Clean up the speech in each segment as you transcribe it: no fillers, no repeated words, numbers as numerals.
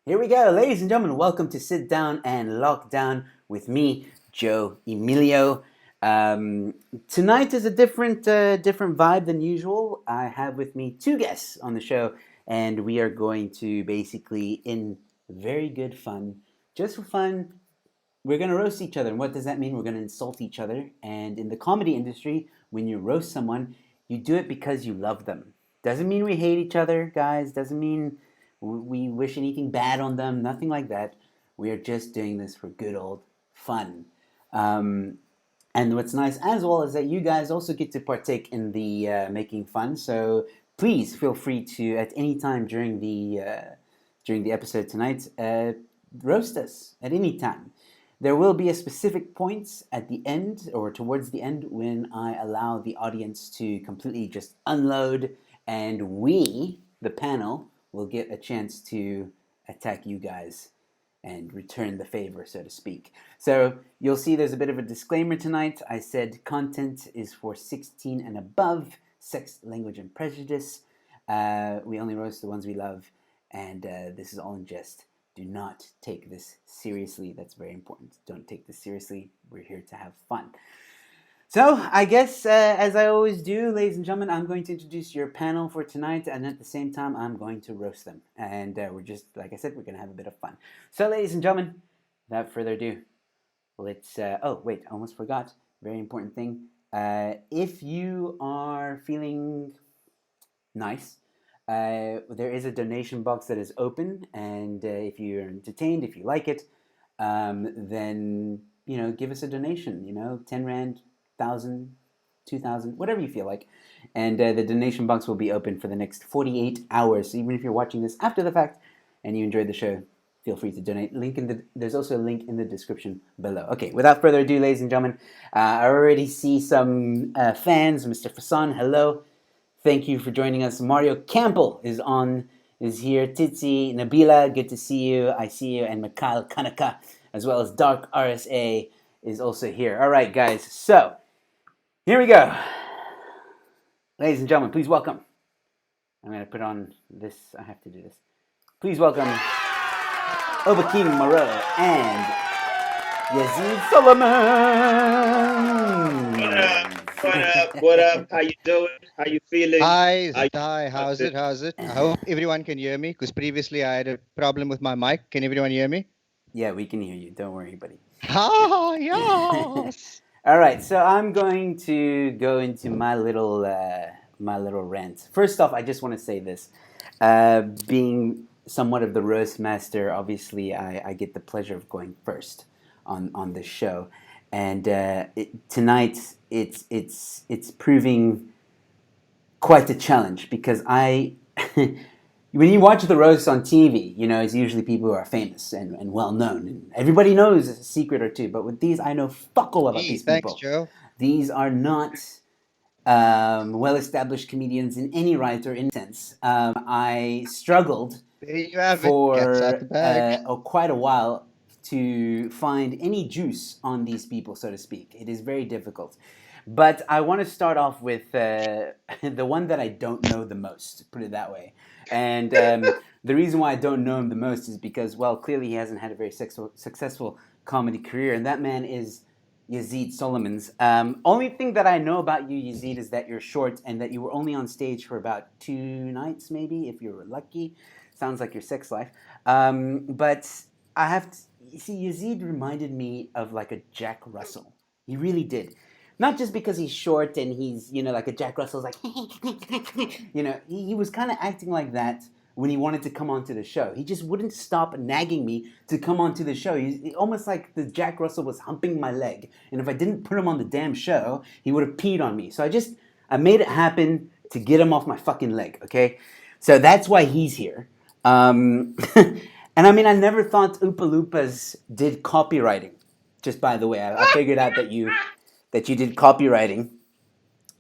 Here we go, ladies and gentlemen. Welcome to Sit Down and Lock Down with me, Joe Emilio. Tonight is a different vibe than usual. I have with me two guests on the show, and we are going to basically, in very good fun, just for fun, we're going to roast each other. And what does that mean? We're going to insult each other. And in the comedy industry, when you roast someone, you do it because you love them. Doesn't mean we hate each other, guys. Doesn't mean we wish anything bad on them. Nothing like that. We are just doing this for good old fun. Um, and what's nice as well is that you guys also get to partake in the making fun. So please feel free to, at any time during the episode tonight, roast us at any time. There will be a specific point at the end or towards the end when I allow the audience to completely just unload, and we, the panel, will get a chance to attack you guys and return the favor, so to speak. So you'll see there's a bit of a disclaimer tonight. I said content is for 16 and above, sex, language, and prejudice. We only roast the ones we love, and this is all in jest. Do not take this seriously. That's very important. Don't take this seriously. We're here to have fun. So, I guess, as I always do, ladies and gentlemen, I'm going to introduce your panel for tonight, and at the same time, I'm going to roast them. And we're just, like I said, we're going to have a bit of fun. So, ladies and gentlemen, without further ado, let's. Oh, wait, I almost forgot. Very important thing. If you are feeling nice, there is a donation box that is open, and if you're entertained, if you like it, then give us a donation. 10 rand, 1,000, 2,000, whatever you feel like, and the donation box will be open for the next 48 hours. So even if you're watching this after the fact and you enjoyed the show, feel free to donate. There's also a link in the description below. Okay, without further ado, ladies and gentlemen, I already see some fans. Mr. Fasan, hello. Thank you for joining us. Mario Campbell is here. Titsi, Nabila, good to see you. I see you. And Mikhail Kanaka, as well as Dark RSA, is also here. All right, guys. So, here we go. Ladies and gentlemen, please welcome. I'm going to put on this. I have to do this. Please welcome Obakeng Moreau and Yazeed Solomon. What up? How you doing? How you feeling? Hi, How you Hi, how's doing? it? How's it? I hope everyone can hear me because previously I had a problem with my mic. Can everyone hear me? Yeah, we can hear you. Don't worry, buddy. Ah, yes. All right, so I'm going to go into my little rant. First off, I just want to say this: being somewhat of the roast master, obviously, I get the pleasure of going first on this show, and tonight it's proving quite a challenge because when you watch the roast on TV, it's usually people who are famous and well known, and everybody knows a secret or two. But with these, I know fuck all about Gee, these thanks, people. Joe. These are not well-established comedians in any right or in sense. I struggled There you have it. Cat's out the for bag. quite a while to find any juice on these people, so to speak. It is very difficult. But I want to start off with the one that I don't know the most, put it that way. And the reason why I don't know him the most is because, well, clearly he hasn't had a very successful comedy career, and that man is Yazeed Solomons. Only thing that I know about you, Yazeed, is that you're short and that you were only on stage for about 2 nights, maybe, if you were lucky. Sounds like your sex life. But I have to, you see, Yazeed reminded me of like a Jack Russell. He really did. Not just because he's short and he's, like a Jack Russell's like, he was kind of acting like that when he wanted to come onto the show. He just wouldn't stop nagging me to come onto the show. Almost like the Jack Russell was humping my leg. And if I didn't put him on the damn show, he would have peed on me. So I made it happen to get him off my fucking leg, okay? So that's why he's here. And I mean, I never thought Oompa Loompas did copywriting. Just by the way, I figured out that you did copywriting.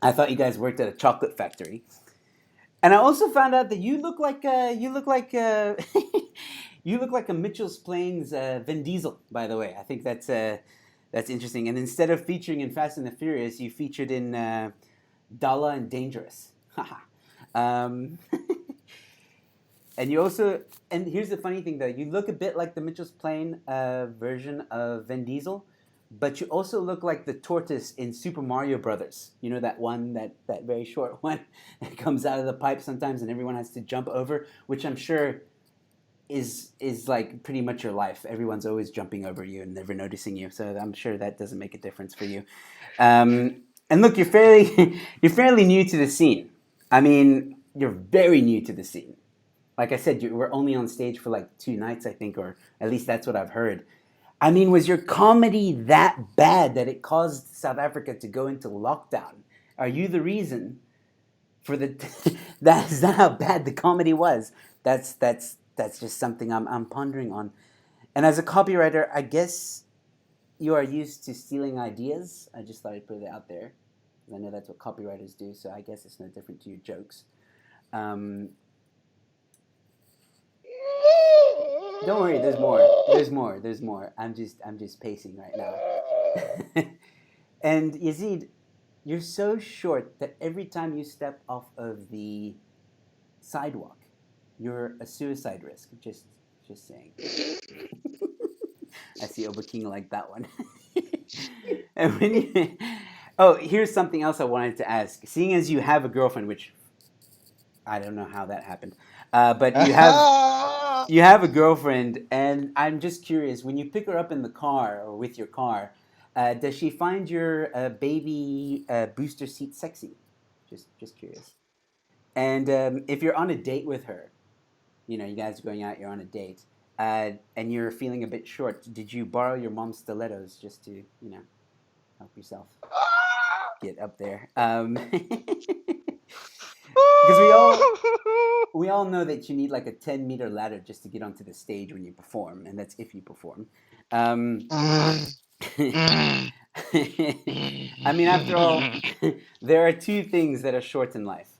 I thought you guys worked at a chocolate factory. And I also found out that you look like you look like a Mitchell's Plains Vin Diesel. By the way, I think that's interesting. And instead of featuring in Fast and the Furious, you featured in Dala and Dangerous. um, And you also, and here's the funny thing though, you look a bit like the Mitchell's Plain version of Vin Diesel, but you also look like the tortoise in Super Mario Brothers. You know that one, that very short one that comes out of the pipe sometimes, and everyone has to jump over, which I'm sure is like pretty much your life. Everyone's always jumping over you and never noticing you. So I'm sure that doesn't make a difference for you. And look, you're fairly you're fairly new to the scene. I mean, you're very new to the scene. Like I said, you were only on stage for like 2 nights, I think, or at least that's what I've heard. I mean, was your comedy that bad that it caused South Africa to go into lockdown? Are you the reason for the? That's not how bad the comedy was. That's just something I'm pondering on. And as a copywriter, I guess you are used to stealing ideas. I just thought I'd put it out there. I know that's what copywriters do, so I guess it's no different to your jokes. Don't worry, there's more. There's more. There's more. I'm just pacing right now. And Yazeed, you're so short that every time you step off of the sidewalk, you're a suicide risk. Just saying. I see Obakeng like that one. And when you, oh, here's something else I wanted to ask. Seeing as you have a girlfriend, which I don't know how that happened, but you have a girlfriend, and I'm just curious. When you pick her up in the car or with your car, does she find your baby booster seat sexy? Just curious. And if you're on a date with her, you guys are going out, you're on a date, and you're feeling a bit short, did you borrow your mom's stilettos just to, help yourself get up there? Because we all know that you need like a 10-meter ladder just to get onto the stage when you perform, and that's if you perform. I mean, after all, there are 2 things that are short in life: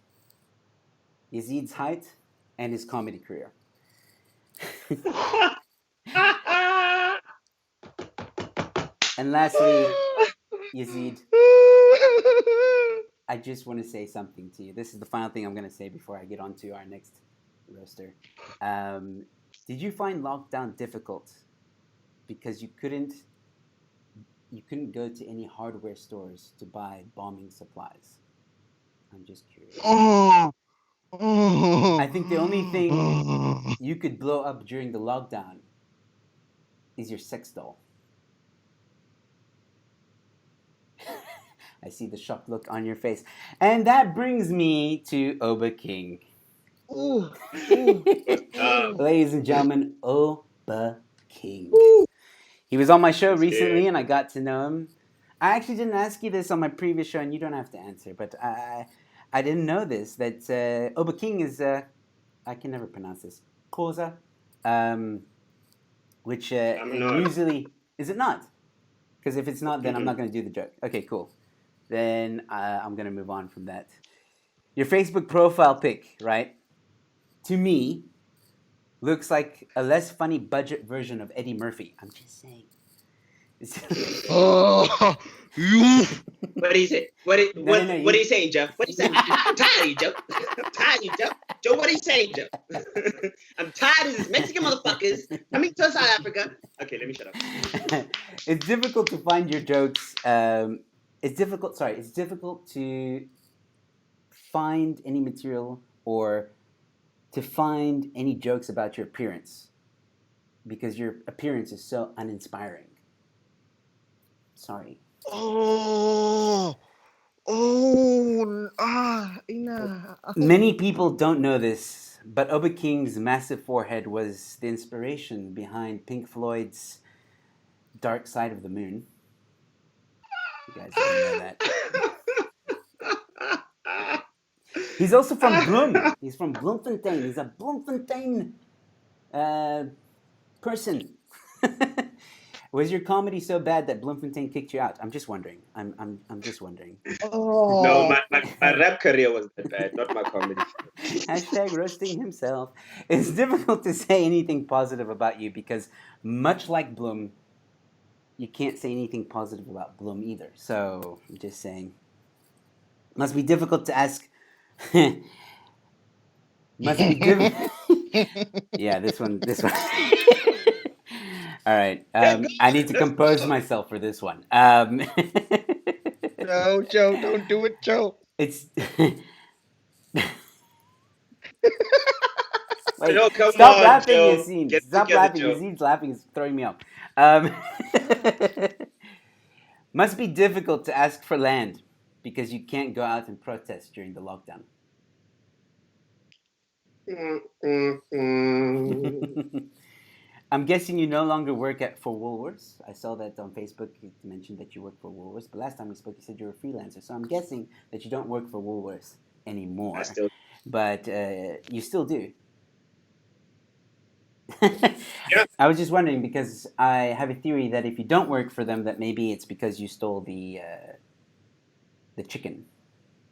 Yazeed's height and his comedy career. And lastly, Yazeed, I just want to say something to you. This is the final thing I'm going to say before I get on to our next roaster. Did you find lockdown difficult because you couldn't go to any hardware stores to buy bombing supplies? I'm just curious. I think the only thing you could blow up during the lockdown is your sex doll. I see the shocked look on your face. And that brings me to Obakeng. Ladies and gentlemen, Obakeng. He was on my show recently, and I got to know him. I actually didn't ask you this on my previous show, and you don't have to answer, but I didn't know this, that Obakeng is, I can never pronounce this, Xhosa, which usually, is it not? Because if it's not, then I'm not going to do the joke. Okay, cool. Then I'm going to move on from that. Your Facebook profile pic, right? To me, looks like a less funny budget version of Eddie Murphy. I'm just saying. What is it? What are you saying, Joe? What are you saying? I'm tired of you, Joe. I'm tired of you, Joe. Joe, what are you saying, Joe? I'm tired of these Mexican motherfuckers coming to South Africa. Okay, let me shut up. It's difficult to find your jokes. It's difficult to find any material or to find any jokes about your appearance because your appearance is so uninspiring. Sorry. Many people don't know this, but Obakeng's massive forehead was the inspiration behind Pink Floyd's Dark Side of the Moon. You guys didn't know that. He's also from Bloem. He's from Bloemfontein. He's a Bloemfontein person. Was your comedy so bad that Bloemfontein kicked you out? I'm just wondering. I'm just wondering. No, my rap career was that bad, not my comedy. Hashtag roasting himself. It's difficult to say anything positive about you because much like Bloem, you can't say anything positive about Bloem either. So I'm just saying. Must be difficult to ask. Must be difficult. Yeah, this one. All right. I need to compose myself for this one. No, Joe, don't do it, Joe. It's. Joe, Wait, come stop on, laughing, Joe. Yassine. Get it Stop together, laughing. Joe. Yazine's laughing. It's throwing me off. Um, must be difficult to ask for land because you can't go out and protest during the lockdown. I'm guessing you no longer work for Woolworths. I saw that on Facebook. You mentioned that you work for Woolworths, but last time we spoke, you said you're a freelancer. So I'm guessing that you don't work for Woolworths anymore. But you still do. Yeah. I was just wondering because I have a theory that if you don't work for them, that maybe it's because you stole the chicken,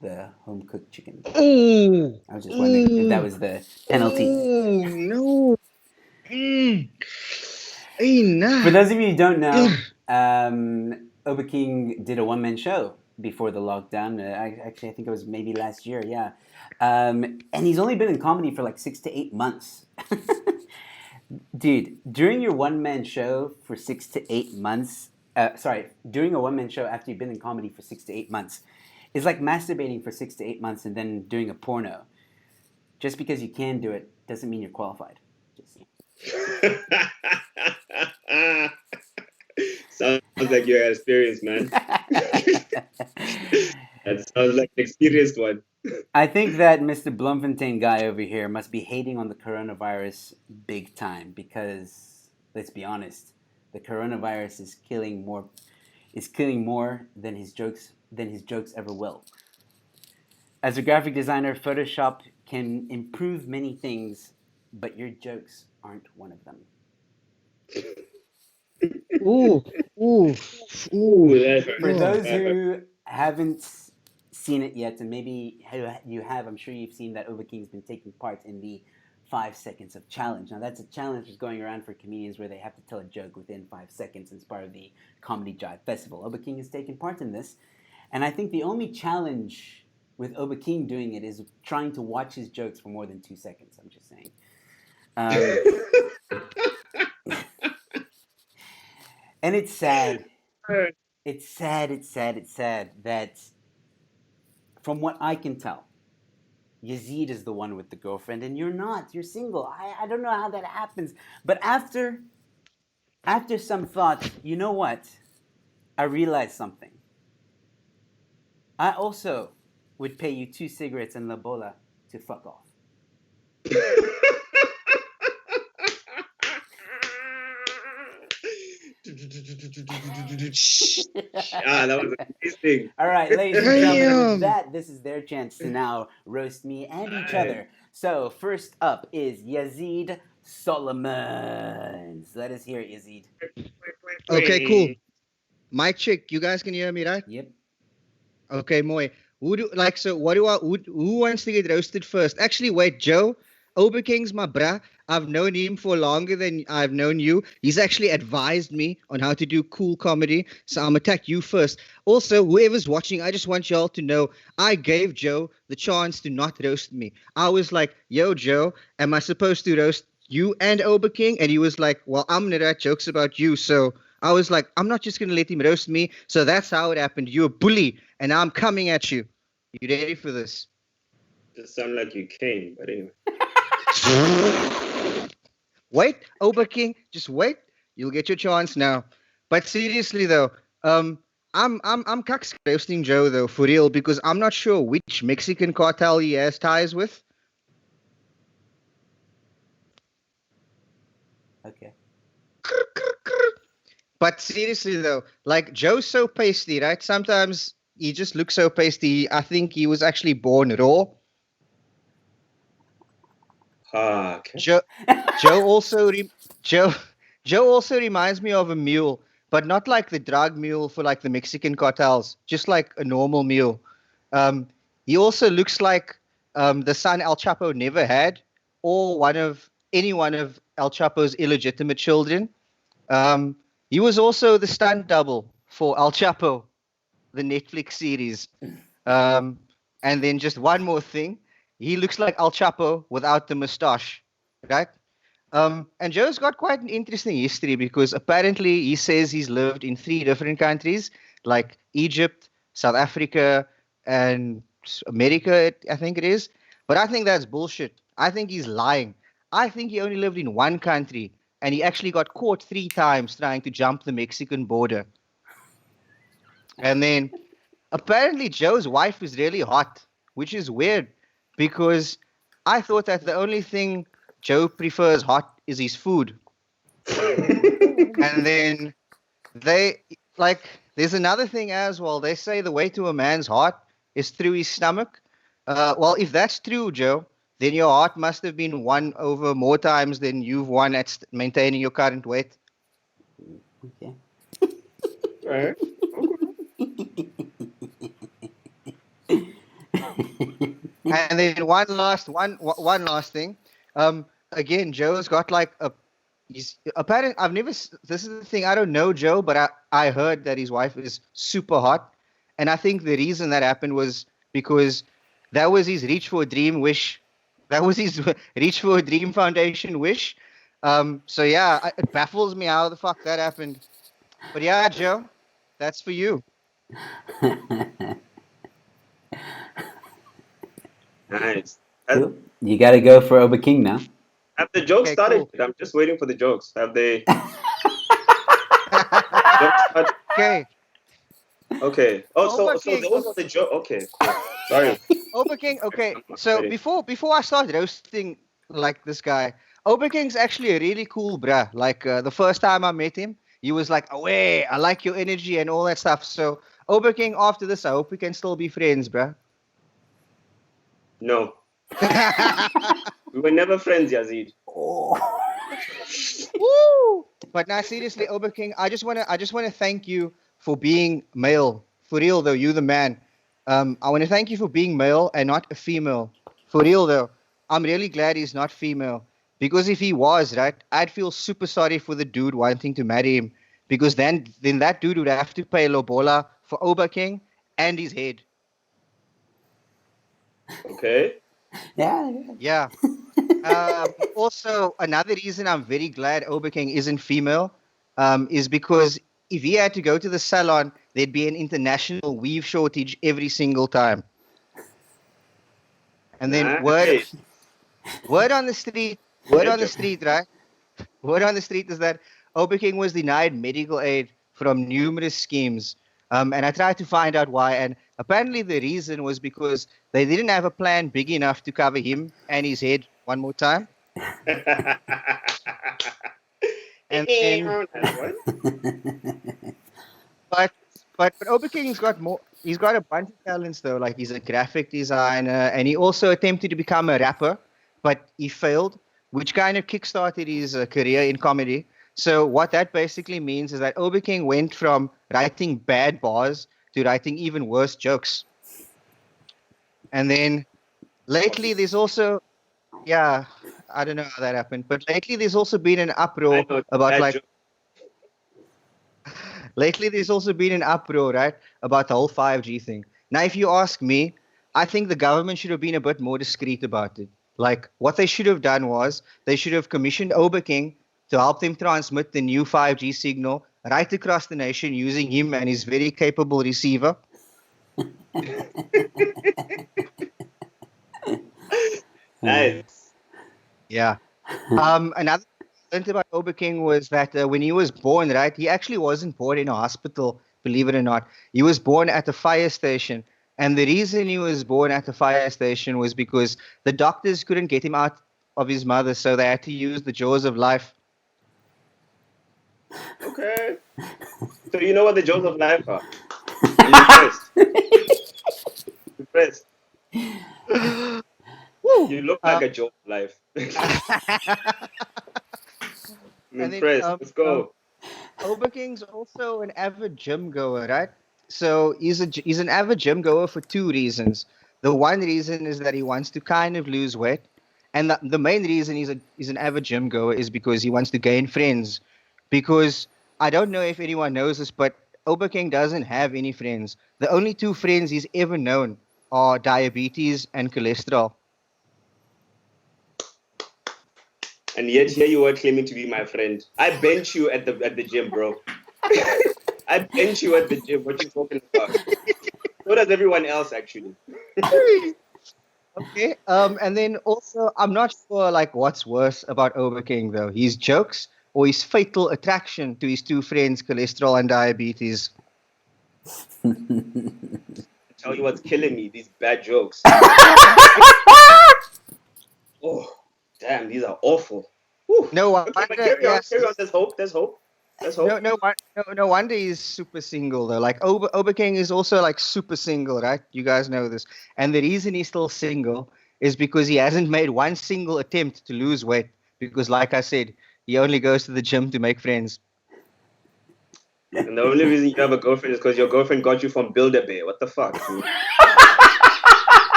the home cooked chicken. Oh, I was just wondering if that was the penalty. Oh no! Hey, nah. For those of you who don't know, Obakeng did a one-man show before the lockdown. I think it was maybe last year, yeah. And he's only been in comedy for like 6 to 8 months. Dude, during your one-man show for 6 to 8 months, during a one-man show after you've been in comedy for 6 to 8 months, is like masturbating for 6 to 8 months and then doing a porno. Just because you can do it doesn't mean you're qualified. Just Sounds like you're experienced, man. That sounds like an experienced one. I think that Mr. Blumfontein guy over here must be hating on the coronavirus big time because, let's be honest, the coronavirus is killing more than his jokes ever will. As a graphic designer, Photoshop can improve many things, but your jokes aren't one of them. Ooh. For those who haven't seen it yet, and maybe you have, I'm sure you've seen that Obakeng's been taking part in the 5 seconds of challenge. Now that's a challenge that's going around for comedians where they have to tell a joke within 5 seconds as part of the Comedy Jive Festival. Obakeng has taken part in this, and I think the only challenge with Obakeng doing it is trying to watch his jokes for more than 2 seconds. I'm just saying. And it's sad. It's sad that from what I can tell, Yazeed is the one with the girlfriend and you're not. You're single. I don't know how that happens. But after some thought, you know what? I realized something. I also would pay you 2 cigarettes and La Bola to fuck off. That was amazing. All right, ladies and gentlemen, with that, this is their chance to now roast me and each other. So first up is Yazeed Solomons. Let us hear it, Yazeed. Okay, cool. Mic check. You guys can hear me, right? Yep. Okay, Moy. Who wants to get roasted first? Actually, wait, Joe. Obakeng's my bruh. I've known him for longer than I've known you. He's actually advised me on how to do cool comedy. So I'm attack you first. Also, whoever's watching, I just want y'all to know I gave Joe the chance to not roast me. I was like, yo, Joe, am I supposed to roast you and Obakeng? And he was like, well, I'm going to write jokes about you. So I was like, I'm not just going to let him roast me. So that's how it happened. You're a bully. And I'm coming at you. You ready for this? It sounded like you came, but anyway. Wait, Obakeng, just wait. You'll get your chance now. But seriously though, I'm cucks roasting Joe though, for real, because I'm not sure which Mexican cartel he has ties with. Okay. But seriously though, like Joe's so pasty, right? Sometimes he just looks so pasty. I think he was actually born raw. Okay. Joe also reminds me of a mule, but not like the drug mule for like the Mexican cartels, just like a normal mule. He also looks like the son El Chapo never had, or any one of El Chapo's illegitimate children. He was also the stunt double for El Chapo, the Netflix series. And then just one more thing. He looks like El Chapo without the mustache. right? And Joe's got quite an interesting history because apparently he says he's lived in 3 different countries, like Egypt, South Africa, and America, I think it is. But I think that's bullshit. I think he's lying. I think he only lived in 1 country, and he actually got caught 3 times trying to jump the Mexican border. And then apparently Joe's wife is really hot, which is weird because I thought that the only thing Joe prefers hot is his food. And then there's another thing as well. They say the way to a man's heart is through his stomach. Well, if that's true, Joe, then your heart must have been won over more times than you've won at maintaining your current weight. Okay. Right. And then one last thing. Again, Joe's got like he's apparent. This is the thing. I don't know Joe, but I heard that his wife is super hot, and I think the reason that happened was because that was his Reach for a Dream wish. That was his Reach for a Dream Foundation wish. So yeah, it baffles me how the fuck that happened. But yeah, Joe, that's for you. Nice. Cool. You got to go for Obakeng now. Have the jokes started? Cool. I'm just waiting for the jokes. Have they? Okay. Okay. Oh, so those are the jokes. Okay. Cool. Sorry. Obakeng. Okay. So before I start roasting like this guy, Obakeng's actually a really cool bruh. Like the first time I met him, he was like, "Away, I like your energy and all that stuff." So Obakeng, after this, I hope we can still be friends, bruh. No. We were never friends, Yazeed. Woo! But now, seriously, Obakeng, I just wanna thank you for being male. For real though, you the man. I want to thank you for being male and not a female. For real though, I'm really glad he's not female. Because if he was, right, I'd feel super sorry for the dude wanting to marry him. Because then that dude would have to pay lobola for Obakeng and his head. Okay. Yeah. Also, another reason I'm very glad Obakeng isn't female is because if he had to go to the salon, there'd be an international weave shortage every single time. And then word on the street, right? Word on the street is that Obakeng was denied medical aid from numerous schemes. And I tried to find out why. And apparently the reason was because they didn't have a plan big enough to cover him and his head one more time. And but Obakeng's got more. He's got a bunch of talents though. Like he's a graphic designer, and he also attempted to become a rapper, but he failed, which kind of kickstarted his career in comedy. So what that basically means is that Obakeng went from writing bad bars to writing even worse jokes. And then lately there's also, I don't know how that happened, but lately there's also been an uproar about like, right, about the whole 5G thing. Now, if you ask me, I think the government should have been a bit more discreet about it. Like what they should have done was they should have commissioned Obakeng to help them transmit the new 5G signal right across the nation using him and his very capable receiver. Nice. Yeah. Another thing about Obakeng was that when he was born, right, he actually wasn't born in a hospital, believe it or not. He was born at a fire station. And the reason he was born at the fire station was because the doctors couldn't get him out of his mother, so they had to use the jaws of life. Okay. So you know what the jaws of life are? I'm impressed. You look like a jaw of life. I'm impressed. Let's go. Obakeng's also an avid gym goer, right? So he's an avid gym goer for 2 reasons. The one reason is that he wants to kind of lose weight, and the main reason he's an avid gym goer is because he wants to gain friends. Because I don't know if anyone knows this, but Obakeng doesn't have any friends. The only 2 friends he's ever known are diabetes and cholesterol. And yet here you are claiming to be my friend. I bench you at the gym, bro. I bench you at the gym. What you talking about? So does everyone else, actually. Okay. And then also, I'm not sure like what's worse about Obakeng though, his jokes or his fatal attraction to his two friends, cholesterol and diabetes. Tell you what's killing me, these bad jokes. Oh, damn, these are awful. Whew. No Okay, wonder. but carry on. Yes. There's hope. There's hope. There's hope. No wonder he's super single though. Like Obakeng is also like super single, right? You guys know this. And the reason he's still single is because he hasn't made one single attempt to lose weight. Because, like I said, he only goes to the gym to make friends. And the only reason you have a girlfriend is because your girlfriend got you from Build-A-Bear. What the fuck, dude?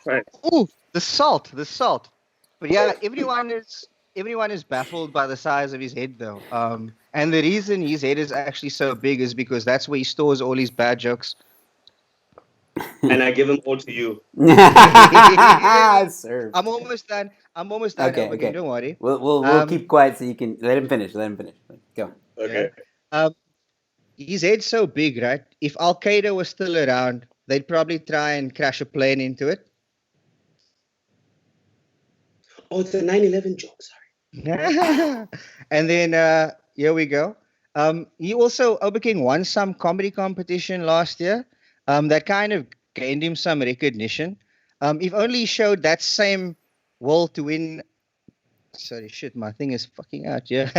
Right. Ooh, the salt. But yeah, everyone is baffled by the size of his head though. And the reason his head is actually so big is because that's where he stores all his bad jokes. And I give them all to you. Sir. I'm almost done. Okay. Don't worry. We'll keep quiet so you can let him finish. Go. Okay. His head's so big, right? If Al Qaeda was still around, they'd probably try and crash a plane into it. Oh, it's a 9/11 joke. Sorry. And then here we go. He also Obakeng won some comedy competition last year. That kind of gained him some recognition. If only he showed that same will to win. Sorry, shit, my thing is fucking out here.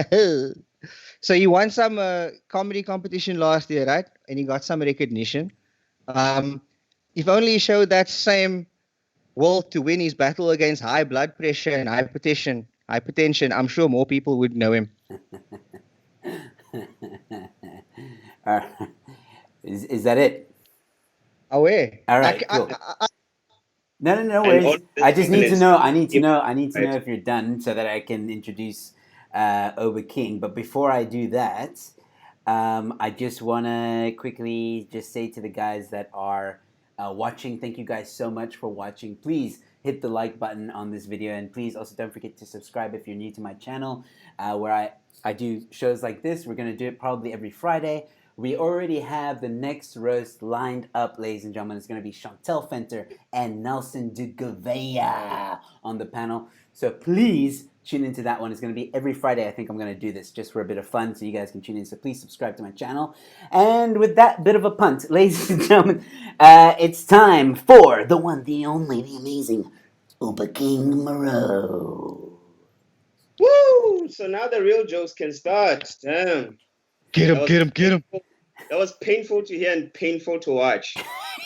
So he won some comedy competition last year, right? And he got some recognition. If only he showed that same will to win his battle against high blood pressure and hypertension, I'm sure more people would know him. Is that it? Oh, yeah. All right. Cool. No worries. I just need to know. I need to know if you're done so that I can introduce Obakeng. But before I do that, I just want to quickly just say to the guys that are watching, thank you guys so much for watching. Please hit the like button on this video, and please also don't forget to subscribe if you're new to my channel, where I do shows like this. We're going to do it probably every Friday. We already have the next roast lined up, ladies and gentlemen. It's going to be Chantel Fenter and Nelson de Gouveia on the panel. So please tune into that one. It's going to be every Friday. I think I'm going to do this just for a bit of fun so you guys can tune in. So please subscribe to my channel. And with that bit of a punt, ladies and gentlemen, it's time for the one, the only, the amazing Obakeng Moreau. Woo! So now the real jokes can start. Damn. Get him. That was painful to hear and painful to watch.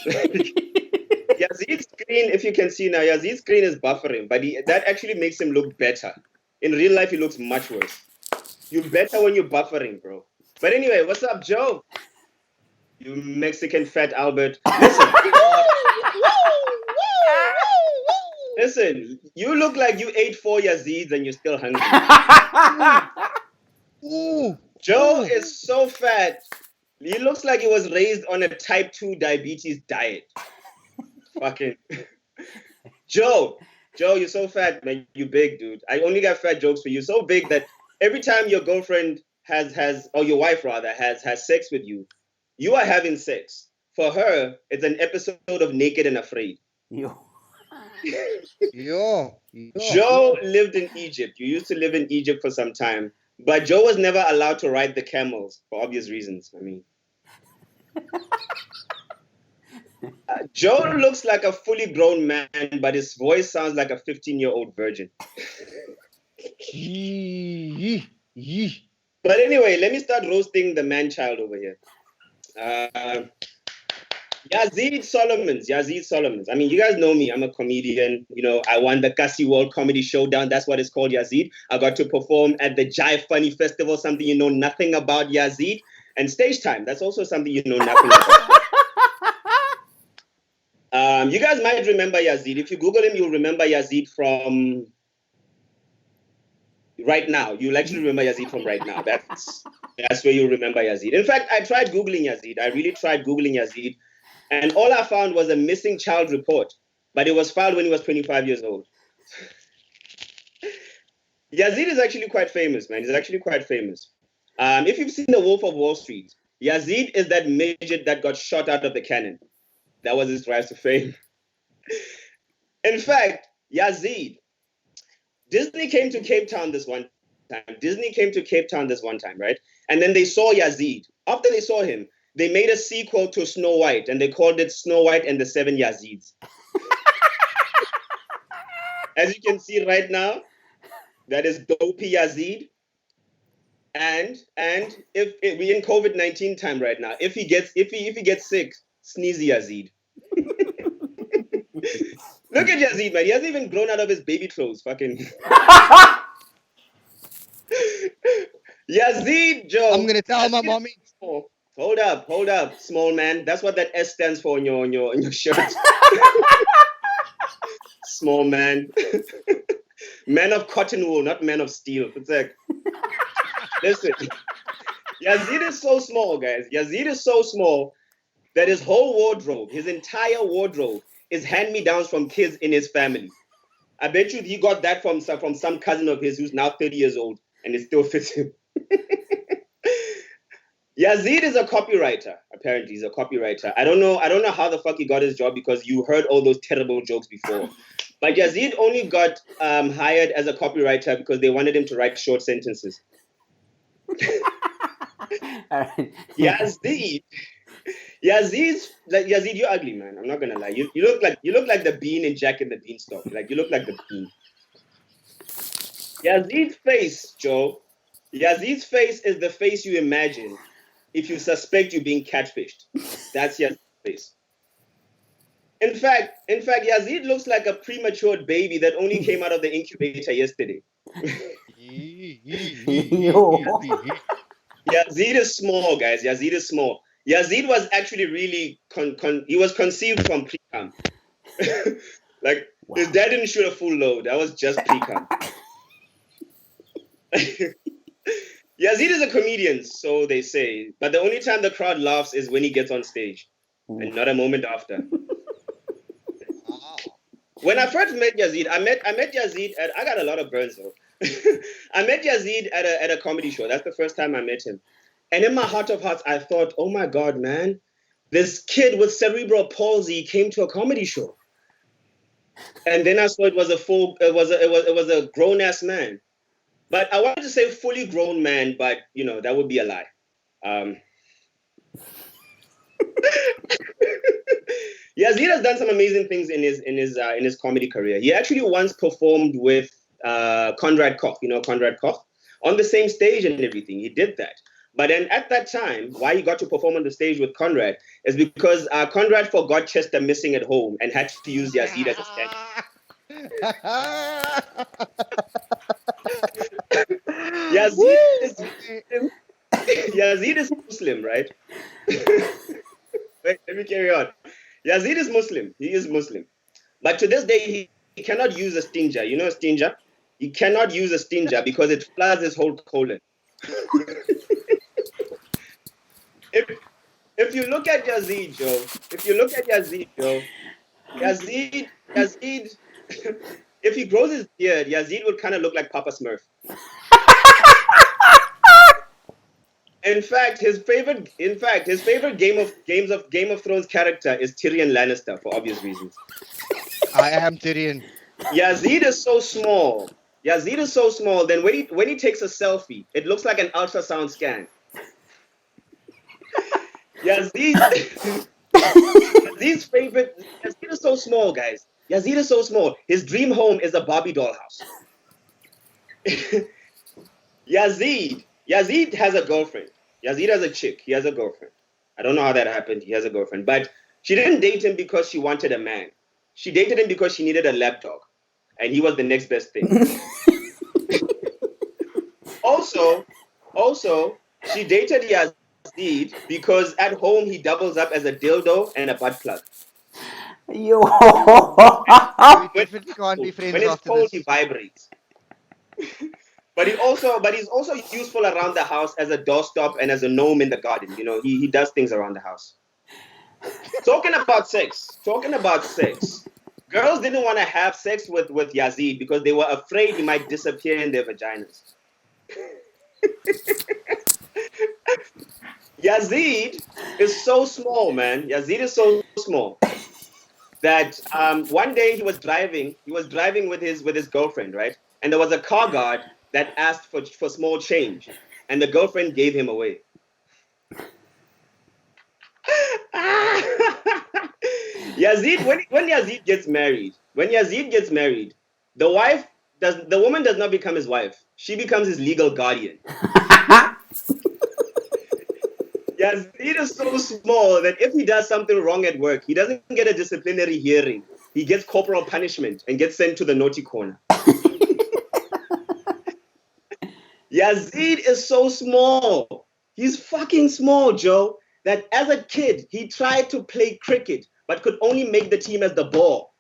Yazeed's screen, if you can see now, Yazeed's screen is buffering, but that actually makes him look better. In real life, he looks much worse. You're better when you're buffering, bro. But anyway, what's up, Joe? You Mexican fat Albert. Listen, you look like you ate 4 Yazeeds and you're still hungry. Joe is so fat. He looks like he was raised on a type 2 diabetes diet. Fucking Joe, you're so fat, man. You big, dude. I only got fat jokes for you. So big that every time your girlfriend has or your wife rather has sex with you, you are having sex. For her, it's an episode of Naked and Afraid. Yo. Joe lived in Egypt. You used to live in Egypt for some time. But Joe was never allowed to ride the camels for obvious reasons. I mean, Joe looks like a fully grown man, but his voice sounds like a 15-year-old virgin. But anyway, let me start roasting the man-child over here. Yazeed Solomons. I mean, you guys know me. I'm a comedian. You know, I won the Kasi World Comedy Showdown. That's what it's called, Yazeed. I got to perform at the Jive Funny Festival, something you know nothing about, Yazeed. And Stage Time. That's also something you know nothing about. You guys might remember Yazeed. If you Google him, you'll remember Yazeed from Right Now. You'll actually remember Yazeed from Right Now. That's where you'll remember Yazeed. In fact, I tried Googling Yazeed. I really tried Googling Yazeed. And all I found was a missing child report, but it was filed when he was 25 years old. Yazeed is actually quite famous, man. He's actually quite famous. If you've seen The Wolf of Wall Street, Yazeed is that midget that got shot out of the cannon. That was his rise to fame. In fact, Yazeed, Disney came to Cape Town this one time, right? And then they saw Yazeed. After they saw him, they made a sequel to Snow White, and they called it Snow White and the Seven Yazeeds. As you can see right now, that is Dopey Yazeed. And if we're in COVID-19 time right now, if he gets sick, Sneezy Yazeed. Look at Yazeed, man. He hasn't even grown out of his baby clothes. Fucking Yazeed, Joe. I'm gonna tell my mommy. Hold up, small man. That's what that S stands for in your shirt. Small man. Man of cotton wool, not man of steel. It's like, listen. Yazeed is so small, guys. Yazeed is so small that his whole wardrobe, his entire wardrobe, is hand-me-downs from kids in his family. I bet you he got that from some cousin of his who's now 30 years old and it still fits him. Yazeed is a copywriter. Apparently, he's a copywriter. I don't know how the fuck he got his job because you heard all those terrible jokes before. But Yazeed only got hired as a copywriter because they wanted him to write short sentences. Yazeed, you're ugly, man. I'm not gonna lie. You look like the bean in Jack and the Beanstalk. Like you look like the bean. Yazeed's face, Joe. Yazeed's face is the face you imagine if you suspect you're being catfished. That's Yazeed's face. In fact, Yazeed looks like a premature baby that only came out of the incubator yesterday. Yazeed is small, guys. Yazeed is small. Yazeed was actually really he was conceived from pre-cum. Like wow. His dad didn't shoot a full load. That was just pre-cum. Yazeed is a comedian, so they say. But the only time the crowd laughs is when he gets on stage, and not a moment after. When I first met Yazeed, I met Yazeed I got a lot of burns though. I met Yazeed at a comedy show. That's the first time I met him. And in my heart of hearts, I thought, oh my God, man, this kid with cerebral palsy came to a comedy show. And then I saw it was a grown ass man. But I wanted to say fully grown man, but that would be a lie. Yazeed has done some amazing things in his comedy career. He actually once performed with Conrad Koch, Conrad Koch, on the same stage and everything. He did that. But then at that time, why he got to perform on the stage with Conrad is because Conrad forgot Chester missing at home and had to use Yazeed as a stand. Yazeed is Muslim, right? Wait, let me carry on. Yazeed is Muslim. He is Muslim. But to this day, he cannot use a stinger. You know a stinger? He cannot use a stinger because it floods his whole colon. If you look at Yazeed, Joe, Yazeed, if he grows his beard, Yazeed would kind of look like Papa Smurf. In fact, his favorite Game of Thrones character is Tyrion Lannister for obvious reasons. I am Tyrion. Yazeed is so small. Then when he takes a selfie, it looks like an ultrasound scan. Yazeed is so small, guys. Yazeed is so small. His dream home is a Barbie doll house. Yazeed has a girlfriend. Yazeed has a chick. He has a girlfriend. I don't know how that happened. He has a girlfriend. But she didn't date him because she wanted a man. She dated him because she needed a lapdog. And he was the next best thing. Also, she dated Yazeed because at home he doubles up as a dildo and a butt plug. Yo. We definitely can't be friends when it's after cold, this. he vibrates. But he's also useful around the house as a doorstop and as a gnome in the garden. He does things around the house. Talking about sex. Girls didn't want to have sex with Yazeed because they were afraid he might disappear in their vaginas. Yazeed is so small, man. Yazeed is so small that one day he was driving with his girlfriend, right? And there was a car guard that asked for small change, and the girlfriend gave him away. Yazeed, when Yazeed gets married, the woman does not become his wife. She becomes his legal guardian. Yazeed is so small that if he does something wrong at work, he doesn't get a disciplinary hearing. He gets corporal punishment and gets sent to the naughty corner. Yazeed is so small. He's fucking small, Joe, that as a kid, he tried to play cricket, but could only make the team as the ball.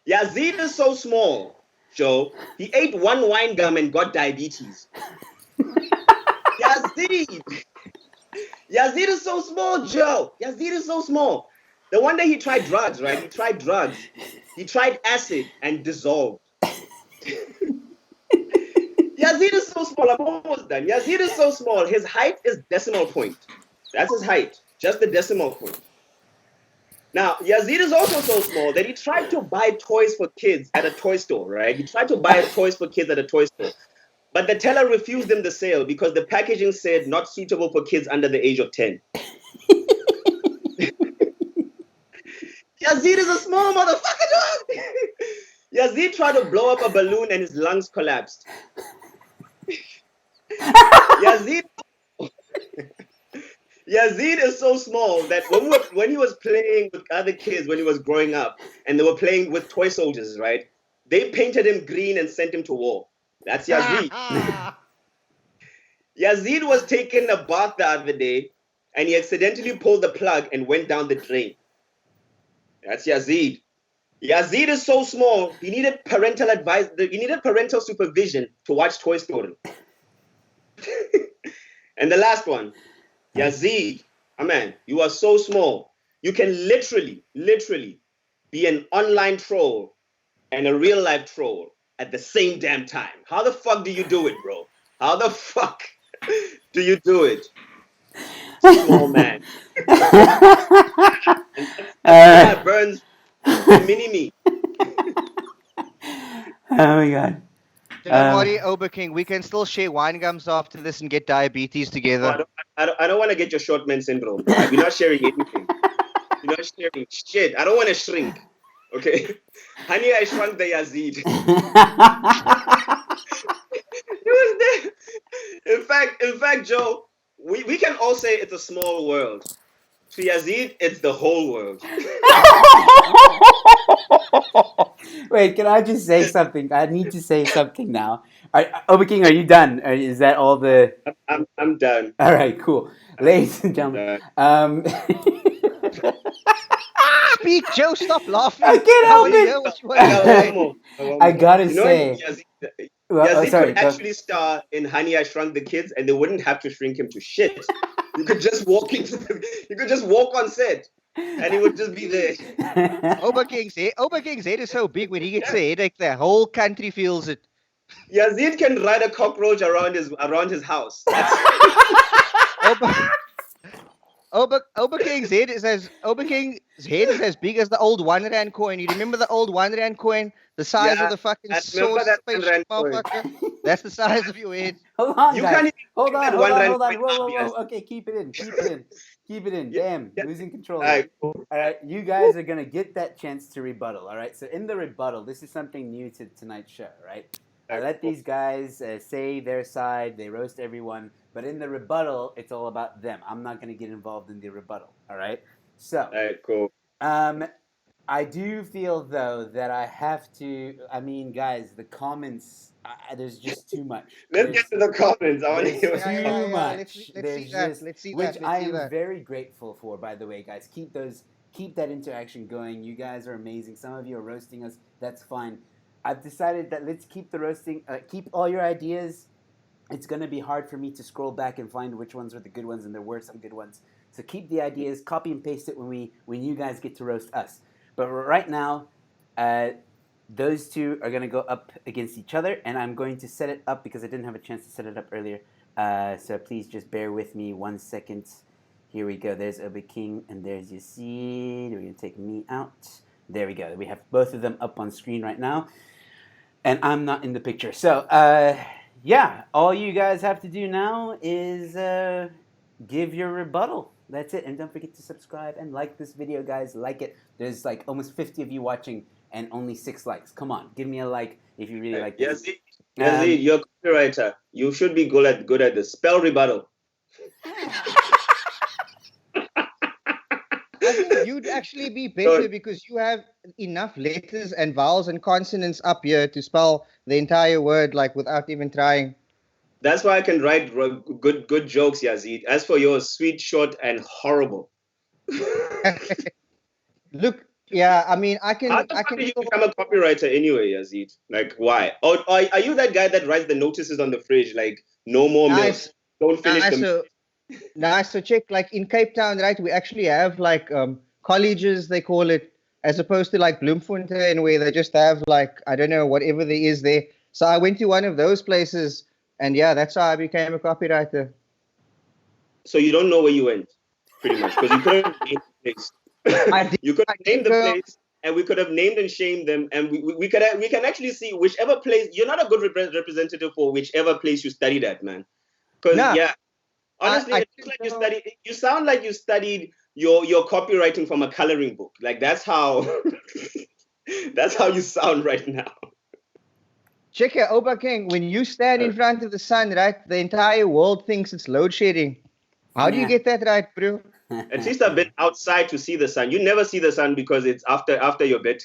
Yazeed is so small, Joe. He ate one wine gum and got diabetes. Yazeed is so small, Joe. Yazeed is so small. The one day he tried drugs, right? He tried acid and dissolved. Yazeed is so small. I'm almost done. Yazeed is so small. His height is decimal point. That's his height. Just the decimal point. Now, Yazeed is also so small that he tried to buy toys for kids at a toy store, right? He tried to buy toys for kids at a toy store. But the teller refused him the sale because the packaging said not suitable for kids under the age of 10. Yazeed is a small motherfucker, dog. Yazeed tried to blow up a balloon and his lungs collapsed. Yazeed is so small that when he was playing with other kids when he was growing up and they were playing with toy soldiers, right? They painted him green and sent him to war. That's Yazeed. Yazeed was taking a bath the other day and he accidentally pulled the plug and went down the drain. That's Yazeed. Yazeed is so small, he needed parental advice. He needed parental supervision to watch Toy Story. And the last one, Yazeed, man, you are so small. You can literally be an online troll and a real life troll at the same damn time. How the fuck do you do it, bro? How the fuck do you do it? Small man. That burns the mini-me. Oh my god. Don't worry, Obakeng. We can still share wine gums after this and get diabetes together. I don't want to get your short man syndrome. We're not sharing anything. You're not sharing shit. I don't want to shrink. Okay? Honey, I shrunk the Yazeed. He was there. In fact, Joe, we can all say it's a small world. To Yazeed, it's the whole world. Wait, can I just say something? I need to say something now. Obakeng, are you done? Is that all the... I'm done. All right, cool. Ladies and gentlemen. Speak, Joe. Stop laughing. I can't help it. I gotta say... Yazeed could actually star in Honey, I Shrunk the Kids, and they wouldn't have to shrink him to shit. You could just walk on set, and he would just be there. Obakeng's head is so big when he gets a headache, the whole country feels it. Yazeed can ride a cockroach around his house. Obakeng's head is as big as the old 1 rand coin. You remember the old 1 rand coin? The size of the fucking sauce spaceship, motherfucker. That's the size of your head. Hold on, guys. Hold on. Whoa. Okay, keep it in. Damn, losing control. All right, you guys are going to get that chance to rebuttal, all right? So in the rebuttal, this is something new to tonight's show, right? I let these guys say their side. They roast everyone. But in the rebuttal, it's all about them. I'm not going to get involved in the rebuttal, all right? So, all right, cool. I do feel, though, that I have to... I mean, guys, the comments... there's just too much. Let's get to the comments. I want to hear too much. Let's see that. I am very grateful for, by the way, guys. Keep that interaction going. You guys are amazing. Some of you are roasting us. That's fine. I've decided that let's keep the roasting. Keep all your ideas. It's going to be hard for me to scroll back and find which ones were the good ones, and there were some good ones. So keep the ideas, copy and paste it when you guys get to roast us. But right now, those two are going to go up against each other, and I'm going to set it up because I didn't have a chance to set it up earlier. So please just bear with me 1 second. Here we go. There's Obakeng and there's Yazeed. We're going to take me out. There we go. We have both of them up on screen right now. And I'm not in the picture. So, yeah, all you guys have to do now is give your rebuttal. That's it. And don't forget to subscribe and like this video, guys. Like it. There's like almost 50 of you watching and only 6 likes. Come on, give me a like if you really like this. Yazeed, you're a copywriter. You should be good at the spell rebuttal. I think you'd actually be better because you have enough letters and vowels and consonants up here to spell the entire word like without even trying. That's why I can write good jokes, Yazeed. As for yours, sweet, short, and horrible. Look, yeah, I mean, I can. How did you become a copywriter anyway, Yazeed? Like, why? Or are you that guy that writes the notices on the fridge, like no more milk, don't finish the Nice. So check, like in Cape Town, right? We actually have like colleges, they call it, as opposed to like Bloemfontein, where they just have like, I don't know, whatever there is there. So I went to one of those places, and yeah, that's how I became a copywriter. So you don't know where you went, pretty much, because you could have named the place. You could have named the place, and we could have named and shamed them, and we can actually see whichever place. You're not a good representative for whichever place you studied at, man. Because yeah. Honestly, it looks like you studied. You sound like you studied your copywriting from a coloring book. Like that's how you sound right now. Check here, Obakeng. When you stand in front of the sun, right, the entire world thinks it's load shedding. How do you get that right, bro? At least I've been outside to see the sun. You never see the sun because it's after your bed.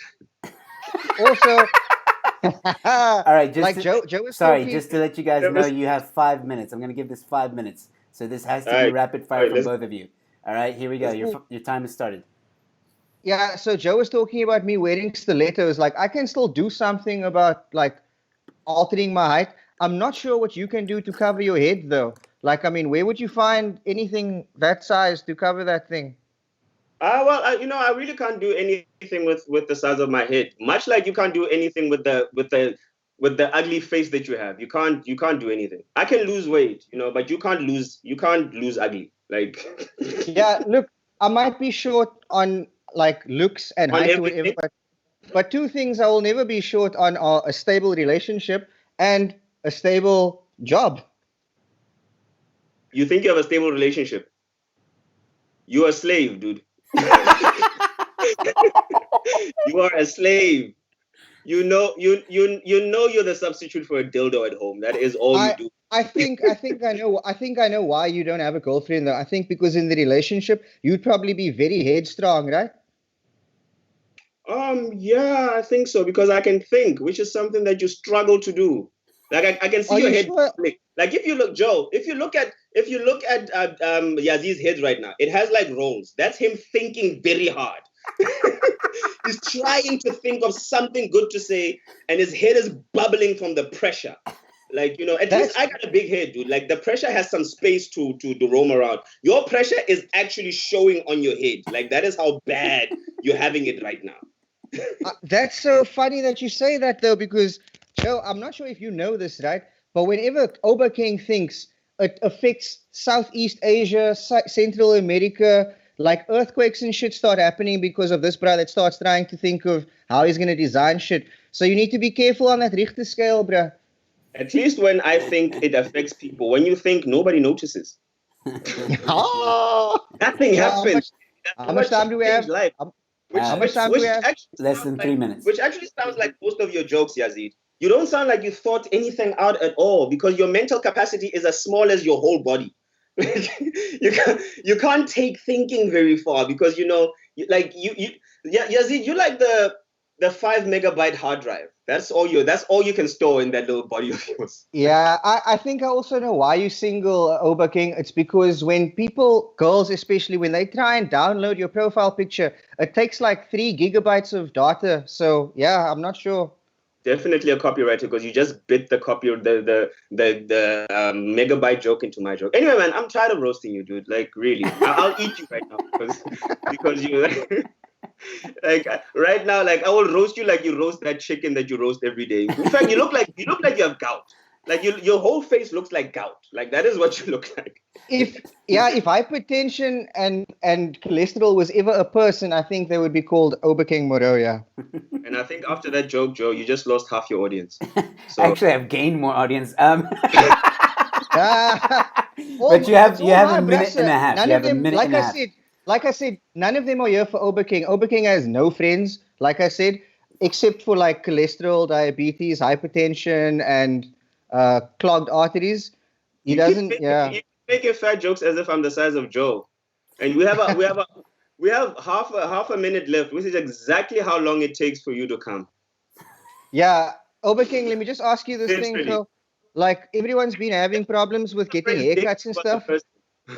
Also, all right, like Joe is sorry, just to let you guys know, you have 5 minutes. I'm going to give this 5 minutes. So this has to be rapid fire from both of you. All right, here we go. Your time has started. Yeah, so Joe was talking about me wearing stilettos. Like, I can still do something about, like, altering my height. I'm not sure what you can do to cover your head, though. Like, I mean, where would you find anything that size to cover that thing? Well, I really can't do anything with the size of my head. Much like you can't do anything with the ugly face that you have. You can't do anything. I can lose weight, but you can't lose ugly. Like yeah, look, I might be short on like looks and height or whatever, but 2 things I will never be short on are a stable relationship and a stable job. You think you have a stable relationship? You're a slave, dude. You are a slave. You're the substitute for a dildo at home. That is all you do. I think I know why you don't have a girlfriend though. I think because in the relationship you'd probably be very headstrong, right? Yeah, I think so because I can think, which is something that you struggle to do. Like I can see your head. Sure? Like if you look, Joe, if you look at Yazeed's head right now, it has like rolls. That's him thinking very hard. He's trying to think of something good to say, and his head is bubbling from the pressure. Like, at least I got a big head, dude. Like the pressure has some space to roam around. Your pressure is actually showing on your head. Like that is how bad you're having it right now. That's so funny that you say that though, because Joe, I'm not sure if you know this, right? But whenever Obakeng thinks, it affects Southeast Asia, Central America, like earthquakes and shit start happening because of this bruh that starts trying to think of how he's going to design shit. So you need to be careful on that Richter scale, bruh. At least when I think it affects people, when you think nobody notices. Nothing happens. How much time do we have? How much time do we have? Less than 3 minutes. Which actually sounds like most of your jokes, Yazeed. You don't sound like you thought anything out at all because your mental capacity is as small as your whole body. you can't take thinking very far because Yazeed, you're like the 5 megabyte hard drive. That's all you can store in that little body of yours. Yeah, I think I also know why you single, Obakeng. It's because when girls especially, when they try and download your profile picture, it takes like 3 gigabytes of data. So yeah, I'm not sure. Definitely a copywriter because you just bit the megabyte joke into my joke. Anyway, man, I'm tired of roasting you, dude. Like, really, I'll eat you right now because you like right now, like I will roast you like you roast that chicken that you roast every day. In fact, you look like you have gout. Like your whole face looks like gout. Like that is what you look like. If hypertension and cholesterol was ever a person, I think they would be called Obakeng Moroya. And I think after that joke, Joe, you just lost half your audience. So Actually, I've gained more audience. But you have a minute and a half. None of them, like I said, none of them are here for Obakeng. Obakeng has no friends, like I said, except for like cholesterol, diabetes, hypertension, and clogged arteries. He doesn't. You making fat jokes as if I'm the size of Joe, and we have half a minute left, which is exactly how long it takes for you to come. Yeah, Obakeng, let me just ask you this thing, Phil. Like everyone's been having problems with getting haircuts and stuff.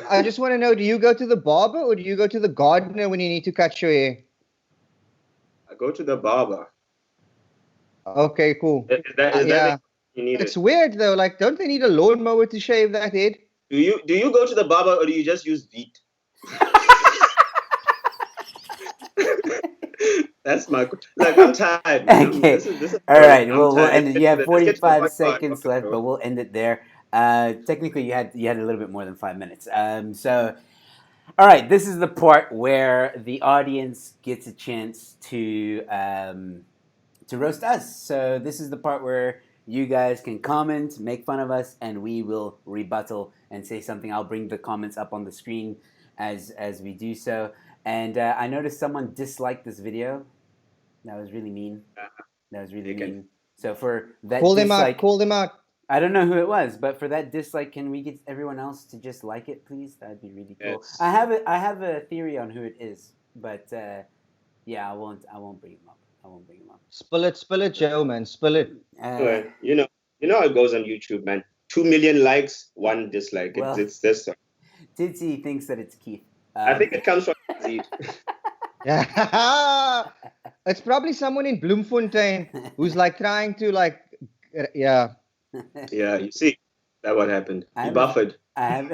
I just want to know: do you go to the barber or do you go to the gardener when you need to cut your hair? I go to the barber. Okay, cool. Is that it's weird though. Like, don't they need a lawnmower to shave that head? Do you go to the barber or do you just use Veet? That's my like. I'm tired. Okay. This is all right. We'll end it. You have 45 seconds left, but we'll end it there. Technically, you had a little bit more than 5 minutes. So, all right. This is the part where the audience gets a chance to roast us. So this is the part where you guys can comment, make fun of us, and we will rebuttal and say something. I'll bring the comments up on the screen as we do so. And I noticed someone disliked this video. That was really mean. That was really mean. So for that dislike... Call them out. I don't know who it was, but for that dislike, can we get everyone else to just like it, please? That'd be really cool. Yes. I have a theory on who it is, but yeah, I won't bring him up. Spill it, Joe, man. Spill it. You know how it goes on YouTube, man. 2 million likes, 1 dislike. Well, it's this one. Titsy thinks that it's Keith. I think it comes from Yazeed. Yeah, it's probably someone in Bloemfontein who's like trying to like, yeah. Yeah, you see, that what happened. He buffered. I have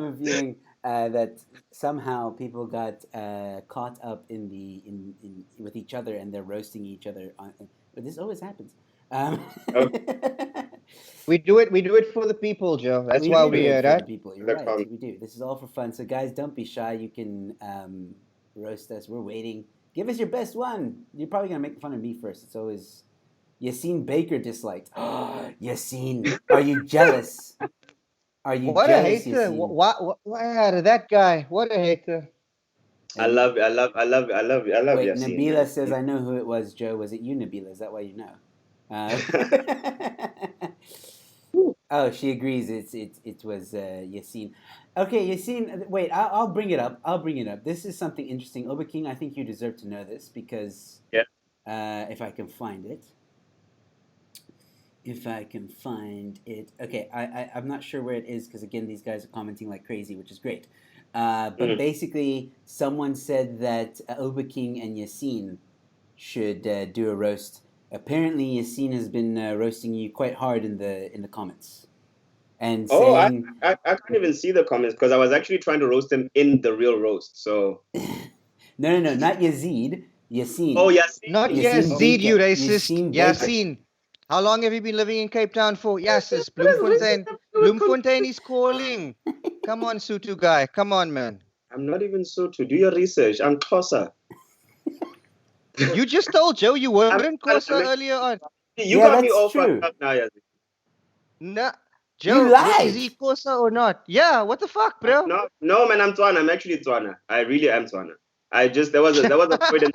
a feeling that somehow people got caught up in with each other and they're roasting each other. But this always happens. We do it for the people, Joe. That's why we are right. People, you're right. We do. This is all for fun. So guys, don't be shy. You can roast us. We're waiting. Give us your best one. You're probably gonna make fun of me first. It's always Yassine Baker disliked. Yassine, are you jealous? Are you what jealous? A hater! What that guy? What a hater! I love Wait, Yassine. Nabila says, "I know who it was, Joe. Was it you, Nabila? Is that why you know?" Oh, she agrees. It was Yassine. Okay, Yassine. Wait, I'll bring it up. This is something interesting. Obakeng, I think you deserve to know this because if I can find it. Okay, I'm not sure where it is because again, these guys are commenting like crazy, which is great. But basically, someone said that Obakeng and Yassine should do a roast. Apparently, Yassine has been roasting you quite hard in the comments, and saying, I can't even see the comments because I was actually trying to roast him in the real roast. So no, not Yazeed, Yassine. Oh, Yassine. Not Yazeed, you racist. Yassine. How long have you been living in Cape Town for? Yes, it's Bloemfontein. Bloemfontein is calling. Come on, Sutu guy. Come on, man. I'm not even Sutu. Do your research. I'm Xhosa. You just told Joe you weren't Xhosa earlier on. You got me all fucked up now, Yazeed. Nah, Joe, is he Xhosa or not? Yeah, what the fuck, bro? No, man, I'm Tswana. I'm actually Tswana. I really am Tswana. There was a Freudian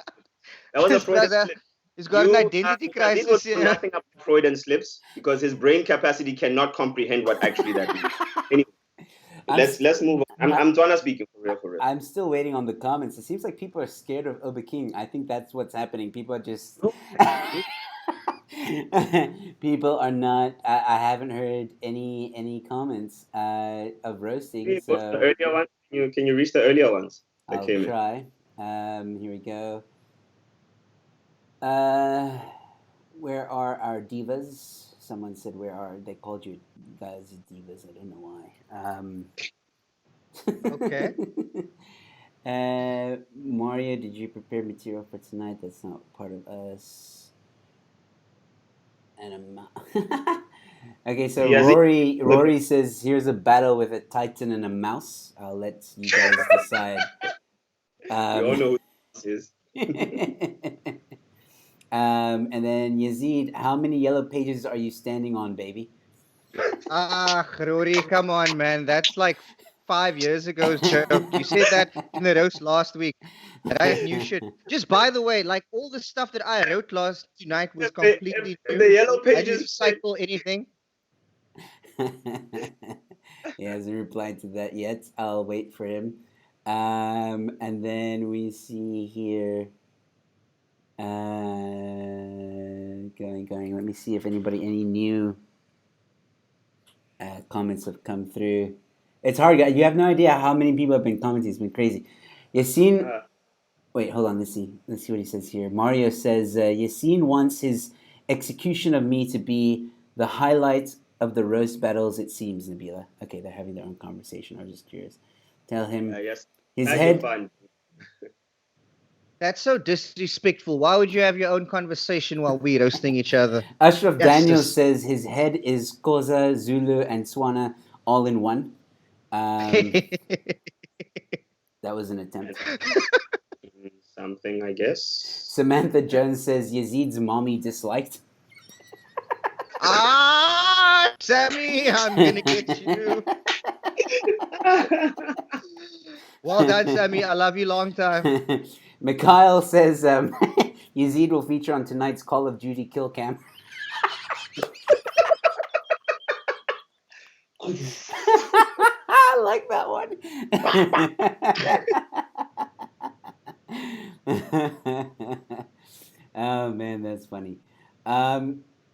slip. He's got an identity crisis. He was laughing up Freudian slips because his brain capacity cannot comprehend what actually that means. Anyway, let's move on. I'm Tswana speaking for real. I'm still waiting on the comments. It seems like people are scared of Obakeng. I think that's what's happening. People are just people are not. I haven't heard any comments of roasting. Can you the earlier ones? Can you reach the earlier ones? I'll try. Here we go. Where are our divas? Someone said, "Where are they?" Called you guys divas. I don't know why. Okay. Mario, did you prepare material for tonight? That's not part of us. And okay, so Yazeed- Rory says, "Here's a battle with a titan and a mouse." I'll let you guys decide. We all know who this is. And then Yazeed, how many yellow pages are you standing on, baby? Rory, come on, man. That's like 5 years ago's joke. You said that in the roast last week. Right? New shit. Just by the way, like all the stuff that I wrote last tonight was completely If new. the yellow I pages didn't recycle anything. He hasn't replied to that yet. I'll wait for him. And then we see here. Going. Let me see if any new comments have come through. It's hard, guys. You have no idea how many people have been commenting. It's been crazy. Yassine. Wait, hold on. Let's see what he says here. Mario says, Yassine wants his execution of me to be the highlight of the roast battles, it seems, Nabila. Okay, they're having their own conversation. I was just curious. Tell him yes. his head. Fun. That's so disrespectful. Why would you have your own conversation while we roasting each other? Ashraf Daniel says his head is Koza, Zulu, and Swana all in one. That was an attempt. Something, I guess. Samantha Jones says Yazeed's mommy disliked. Sammy, I'm gonna get you. Well done, Sammy. I love you long time. Mikhail says Yazeed will feature on tonight's Call of Duty kill cam. I like that one. Oh man, that's funny.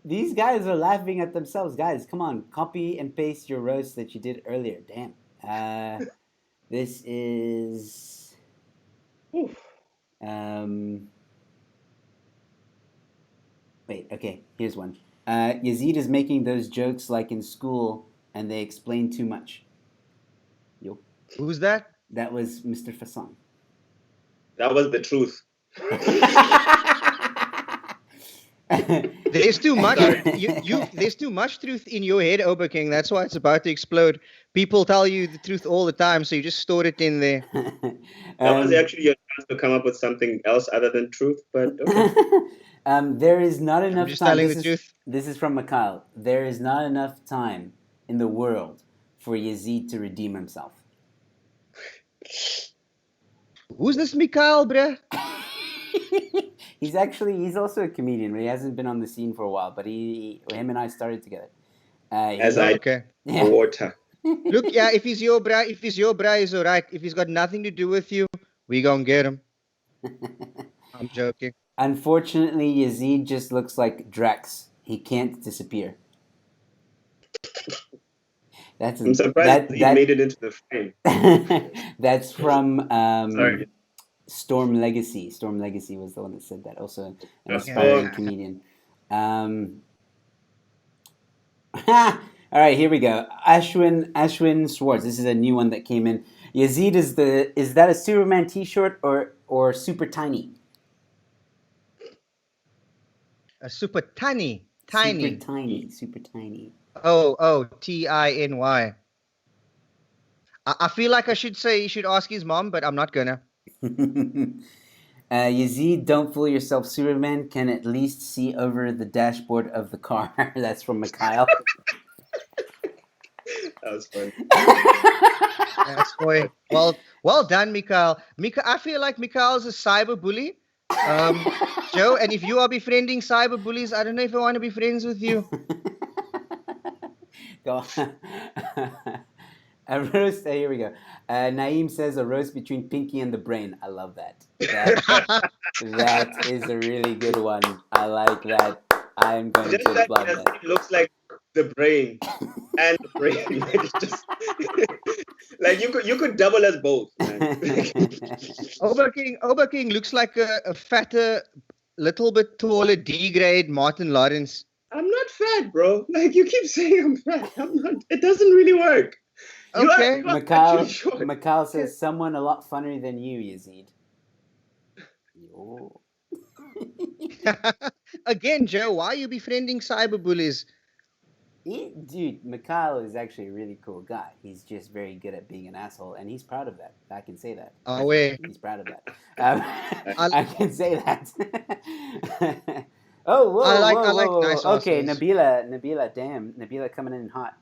These guys are laughing at themselves. Guys, come on, copy and paste your roast that you did earlier. Damn. This is. Wait. Okay. Here's one. Yazeed is making those jokes like in school, and they explain too much. Yo. Who's that? That was Mr. Fasson. That was the truth. There's too much. There's too much truth in your head, Obakeng. That's why it's about to explode. People tell you the truth all the time, so you just store it in there. That was actually your chance to come up with something else other than truth, but okay. There is not enough I'm just time. telling the truth. This is from Mikhail. There is not enough time in the world for Yazeed to redeem himself. Who's this Mikhail, bruh? He's also a comedian, but he hasn't been on the scene for a while. But him and I started together. Okay. Water. Look, yeah, if he's your bruh, he's alright. If he's got nothing to do with you, we gonna get him. I'm joking. Unfortunately, Yazeed just looks like Drax. He can't disappear. I'm surprised he made it into the frame. That's from Sorry. Storm Legacy. Storm Legacy was the one that said that. Also an aspiring comedian. All right, here we go. Ashwin Schwartz. This is a new one that came in. Yazeed is that a Superman T-shirt or super tiny? A super tiny. Super tiny. Oh, Tiny. I feel like I should say he should ask his mom, but I'm not gonna. Yazeed, don't fool yourself. Superman can at least see over the dashboard of the car. That's from Mikhail. That was fun. That's boy. Well done, Mikhail. I feel like Mikhail's a cyber bully. Joe, and if you are befriending cyber bullies, I don't know if I want to be friends with you. Go on. A roast. Here we go. Naeem says a roast between Pinky and the Brain. I love that. That is a really good one. I like that. I'm going to applaud that. It looks like the brain and the brain. Like, it's just like you could double us both. Man. Obakeng looks like a fatter little bit taller, D-grade Martin Lawrence. I'm not fat, bro. Like you keep saying I'm fat. I'm not. It doesn't really work. You Okay. are actually short. Mikhail says someone a lot funnier than you, Yazeed. Yo. Again, Joe, why are you befriending cyberbullies? Dude, Mikhail is actually a really cool guy. He's just very good at being an asshole, and he's proud of that. I can say that. Oh, wait. He's proud of that. I can say that. Oh, whoa, I like whoa. nice Okay, assholes. Nabila, damn. Nabila coming in hot.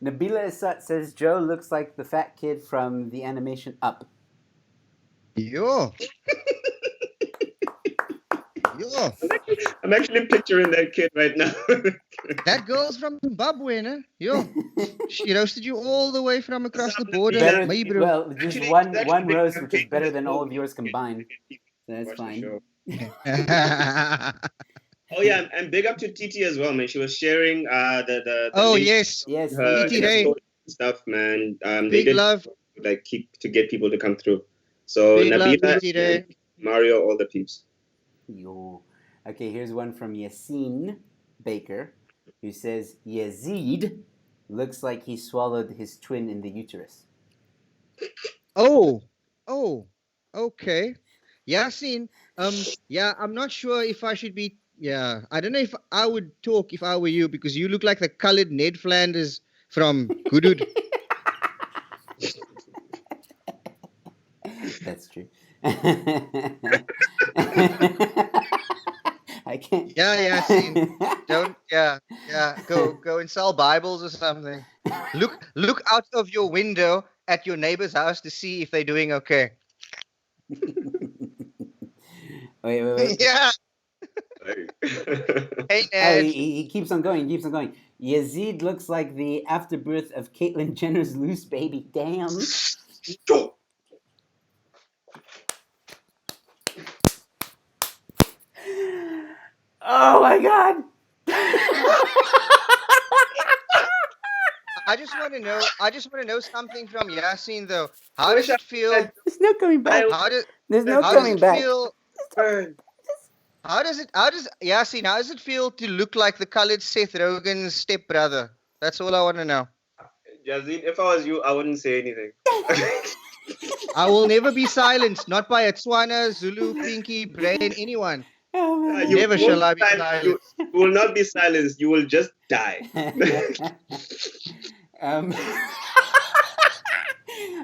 Nabila says Joe looks like the fat kid from the animation Up. Yo. Yo. I'm actually picturing that kid right now. That girl's from Zimbabwe, no? Yo. She roasted you all the way from across the border. Better, My bro. well, just Actually, one it's actually roast, big which is better than all of campaign. yours combined. That's Watch the fine. show. Oh yeah, and big up to TT as well, man. She was sharing the Oh, link yes. Yes, her TT Ray. stuff, man. They Big did love. like keep to get people to come through. So Big love, Nabila, TT Ray. and Mario, all the peeps. Yo. Okay, here's one from Yassine Baker, who says Yazeed looks like he swallowed his twin in the uterus. Oh, okay. Yasin, yeah, I'm not sure if I should be, yeah, I don't know if I would talk if I were you, because you look like the colored Ned Flanders from Goodwood. That's true. I can't. Yeah, Yasin. Don't, yeah, go and sell Bibles or something. Look out of your window at your neighbor's house to see if they're doing okay. Wait. Yeah. Hey, Oh, Ned. he keeps on going. Yazeed looks like the afterbirth of Caitlyn Jenner's loose baby. Damn. Oh my god. I just want to know something from Yasin though. How does it feel? There's no coming back. There's no How does coming it back. feel? How does Yasin, how does it feel to look like the colored Seth Rogen's stepbrother? That's all I want to know. Yazeed, if I was you, I wouldn't say anything. I will never be silenced, not by a Tswana, Zulu, Pinky, Brain, anyone. Oh, man. Never shall I be You will not be silenced. You will just die. Wait.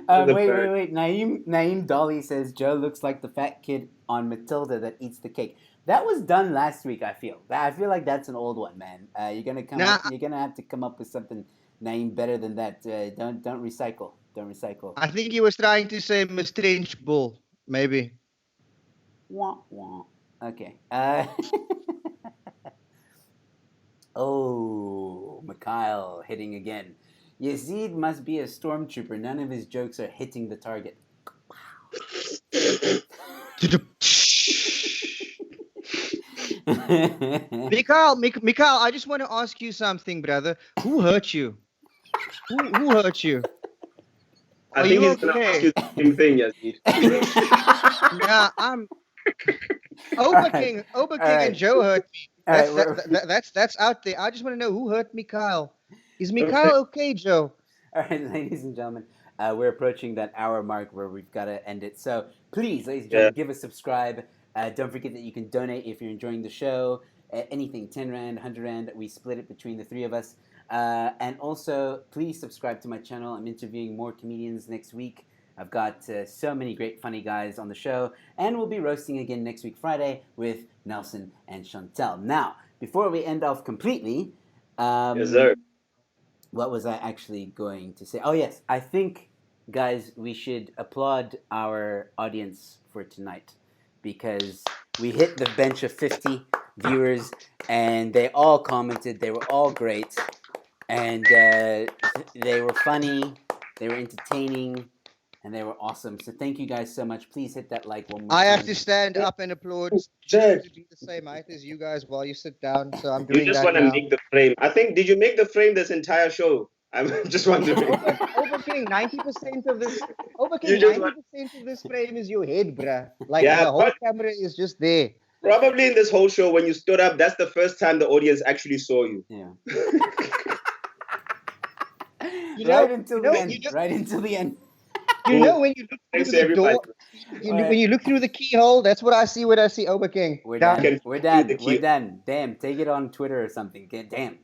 Naeem Dolly says Joe looks like the fat kid on Matilda that eats the cake. That was done last week. I feel like that's an old one, man. You're gonna have to come up with something, Naeem, better than that. Don't recycle. Don't recycle. I think he was trying to say Mr. Trench Bull, maybe. Wah wah. Okay. Oh, Mikhail hitting again. Yazeed must be a stormtrooper. None of his jokes are hitting the target. Mikhail, I just want to ask you something, brother. Who hurt you? Who hurt you? I think he's going to ask you the same thing, Yazeed. Yeah, I'm... Obakeng and Joe hurt me. That's out there. I just want to know who hurt Mikhail. Is Mikhail okay, Joe? All right, ladies and gentlemen, we're approaching that hour mark where we've got to end it. So please, ladies and gentlemen, give a subscribe. Don't forget that you can donate if you're enjoying the show. Anything, 10 Rand, 100 Rand. We split it between the three of us. And also, please subscribe to my channel. I'm interviewing more comedians next week. I've got so many great funny guys on the show. And we'll be roasting again next week, Friday, with Nelson and Chantel. Now, before we end off completely... yes, sir. What was I actually going to say? Oh, yes. I think, guys, we should applaud our audience for tonight because we hit the bench of 50 viewers and they all commented. They were all great. And they were funny. They were entertaining. And they were awesome. So thank you guys so much. Please hit that like one more time. I have to stand up and applaud to be the same height as you guys while you sit down. So I'm doing that. You just want to make the frame. I think, did you make the frame this entire show, I'm just wondering. Obakeng, 90% of this. Obakeng, 90% of this frame is your head, bruh. Like the whole camera is just there. Probably in this whole show, when you stood up, that's the first time the audience actually saw you. Yeah. Right until the end. Right until the end. You know, when you look through the door, when you look through the keyhole, that's what I see when I see Obakeng. We're done. We're done. Damn, take it on Twitter or something. Damn.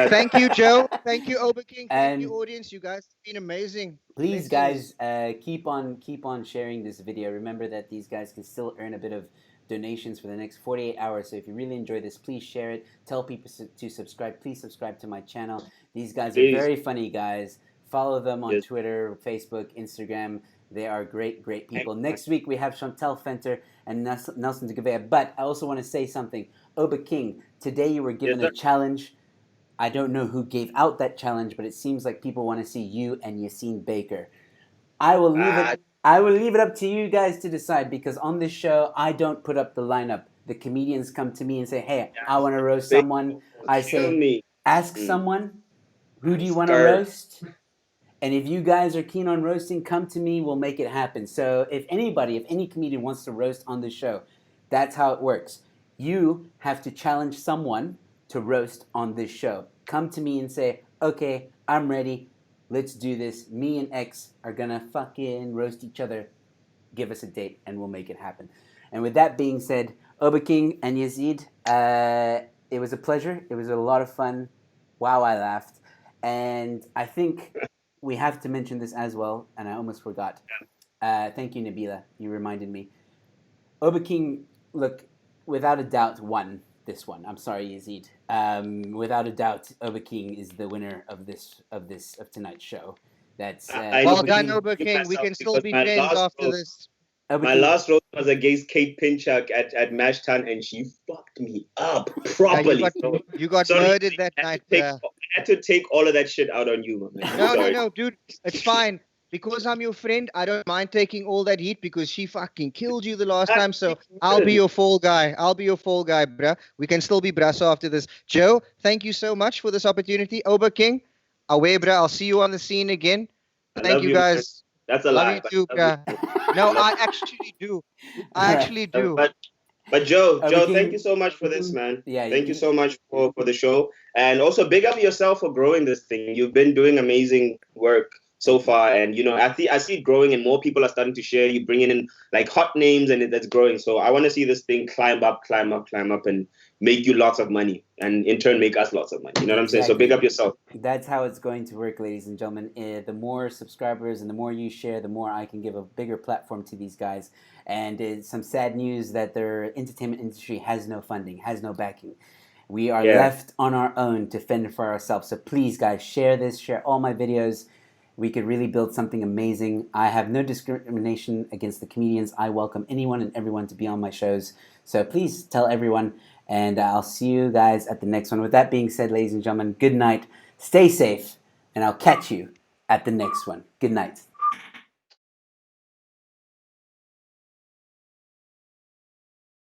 Thank you, Joe. Thank you, Obakeng. Thank you, audience. You guys have been amazing. Please, guys, keep on sharing this video. Remember that these guys can still earn a bit of donations for the next 48 hours. So if you really enjoy this, please share it. Tell people to subscribe. Please subscribe to my channel. These guys are very funny guys. Follow them on Twitter, Facebook, Instagram. They are great people. Next week we have Chantel Fenter and Nelson Degevea. But I also want to say something. Obakeng, today you were given a challenge. I don't know who gave out that challenge, but it seems like people want to see you and Yazeed Baker. I will leave it up to you guys to decide, because on this show I don't put up the lineup. The comedians come to me and say, "Hey, I want to roast someone." I say, "Ask someone, who do you want to roast?" And if you guys are keen on roasting, come to me. We'll make it happen. So if any comedian wants to roast on the show, that's how it works. You have to challenge someone to roast on this show. Come to me and say, "Okay, I'm ready. Let's do this. Me and X are going to fucking roast each other. Give us a date and we'll make it happen." And with that being said, Obakeng and Yazeed, it was a pleasure. It was a lot of fun. Wow, I laughed. And I think we have to mention this as well, and I almost forgot. Thank you, Nabila. You reminded me. Obakeng, look, without a doubt, won this one. I'm sorry, Yazeed. Without a doubt, Obakeng is the winner of tonight's show. That's well done, Obakeng. We can still be friends after this. My last roast was against Kate Pinchuk at Mashtown, and she fucked me up properly. You got murdered that night. I had to take all of that shit out on you, man. No, dude. It's fine. Because I'm your friend, I don't mind taking all that heat, because she fucking killed you the last time. So I'll be your fall guy. Bruh. We can still be brass after this. Joe, thank you so much for this opportunity. Obakeng, away, bruh. I'll see you on the scene again. Thank you, guys. That's a lie. Love you too, bruh. No, I actually do. But Joe, thank you so much for this, man. Yeah, thank you so much for the show. And also big up yourself for growing this thing. You've been doing amazing work so far, and I see it growing, and more people are starting to share. You bringing in like hot names, and that's growing. So I want to see this thing climb up, and make you lots of money, and in turn make us lots of money. You know what I'm saying? So big up yourself. That's how it's going to work, ladies and gentlemen. The more subscribers and the more you share, the more I can give a bigger platform to these guys. And it's some sad news that their entertainment industry has no funding, has no backing. We are left on our own to fend for ourselves. So please, guys, share this, share all my videos. We could really build something amazing. I have no discrimination against the comedians. I welcome anyone and everyone to be on my shows. So please tell everyone, and I'll see you guys at the next one. With that being said, ladies and gentlemen, good night. Stay safe, and I'll catch you at the next one. Good night.